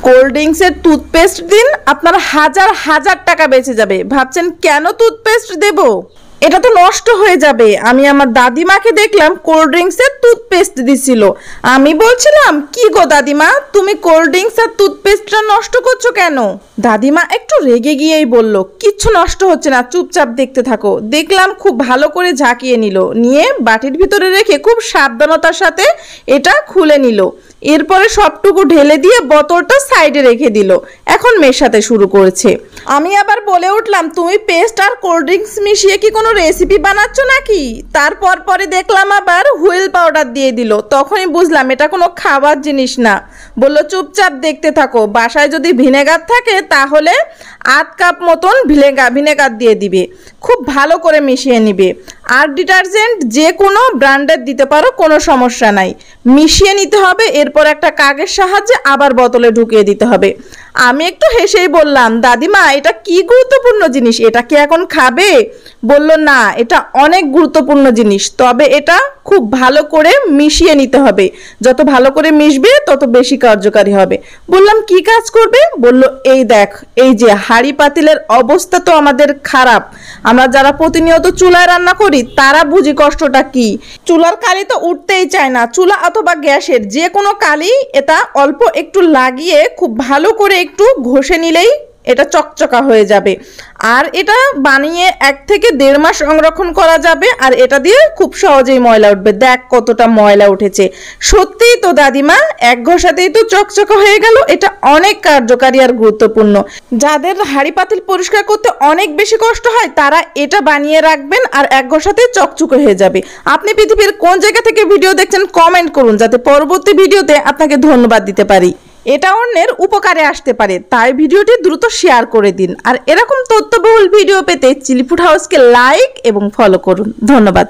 Cold ড্রিঙ্কসের toothpaste দিন, আপনার হাজার হাজার টাকা বেঁচে যাবে। ভাবছেন কেন টুথপেস্ট দেব? এটা তো নষ্ট হয়ে যাবে। আমি আমার দাদিমাকে দেখলাম কোল্ড ড্রিঙ্কসের টুথপেস্ট দিছিল। আমি বলছিলাম, কি গো দাদিমা, তুমি কোল্ড ড্রিঙ্কস আর টুথপেস্টটা নষ্ট করছো কেন? দাদিমা একটু রেগে গিয়েই বলল, কিচ্ছু নষ্ট হচ্ছে না, চুপচাপ দেখতে থাকো। দেখলাম খুব ভালো করে ঝাঁকিয়ে নিয়ে বাটির ভিতরে রেখে খুব সাবধানতার সাথে এটা খুলে নিল। এরপরে সবটুকু ঢেলে দিয়ে বোতলটা সাইডে রেখে দিল। এখন মেশাতে শুরু করেছে। আমি আবার বলে উঠলাম, তুমি পেস্ট আর কোল্ড ড্রিঙ্কস মিশিয়ে কি কোনো রেসিপি বানাচ্ছ নাকি? তারপর পরে দেখলাম আবার হুইল পাউডার দিয়ে দিল। তখনই বুঝলাম এটা কোনো খাবার জিনিস না। বলল, চুপচাপ দেখতে থাকো, বাসায় যদি ভিনেগার থাকে তাহলে আধ কাপ মতন ভিনেগার দিয়ে দিবে, খুব ভালো করে মিশিয়ে নিবে। আর ডিটারজেন্ট যে কোনো ব্র্যান্ডের দিতে পারো, কোনো সমস্যা নাই। মিশিয়ে নিতে হবে, এরপর একটা কাগজের সাহায্যে আবার বোতলে ঢুকিয়ে দিতে হবে। আমি একটু হেসেই বললাম, দাদিমা এটা কি গুরুত্বপূর্ণ জিনিস, এটা কি এখন খাবে? বলল, না, এটা অনেক গুরুত্বপূর্ণ জিনিস, তবে এটা খুব ভালো করে মিশিয়ে নিতে হবে। যত ভালো করে মিশবে তত বেশি কার্যকারী হবে। বললাম, কি কাজ করবে? বলল, এই দেখ, এই যে হাঁড়ি পাতিলের অবস্থা তো আমাদের খারাপ। আমরা যারা প্রতিনিয়ত চুলায় রান্না করি তারা বুঝি কষ্টটা কি। চুলার কালি তো উঠতেই চায় না। চুলা অথবা গ্যাসের যে কোনো কালি, এটা অল্প একটু লাগিয়ে খুব ভালো করে একটু ঘষে নিলেই এটা চকচকা হয়ে যাবে। আর এটা বানিয়ে 1 থেকে 1.5 মাস সংরক্ষণ করা যাবে। আর এটা দিয়ে খুব সহজেই ময়লা উঠবে। দেখ কতটা ময়লা উঠেছে। সত্যিই তো দাদিমা, এক ঘষাতেই তো চকচকা হয়ে গেল। এটা অনেক কার্যকারী আর গুরুত্বপূর্ণ। যাদের হাঁড়ি পাতিল পরিষ্কার করতে অনেক বেশি কষ্ট হয় তারা এটা বানিয়ে রাখবেন, আর এক ঘষাতেই চকচকে হয়ে যাবে। আপনি পৃথিবীর কোন জায়গা থেকে ভিডিও দেখছেন কমেন্ট করুন, যাতে পরবর্তী ভিডিওতে আপনাকে ধন্যবাদ দিতে পারি। এটা অন্যের উপকারে আসতে পারে, তাই ভিডিওটি দ্রুত শেয়ার করে দিন। আর এরকম তথ্যবহুল ভিডিও পেতে চিলি ফুড হাউসকে লাইক এবং ফলো করুন। ধন্যবাদ।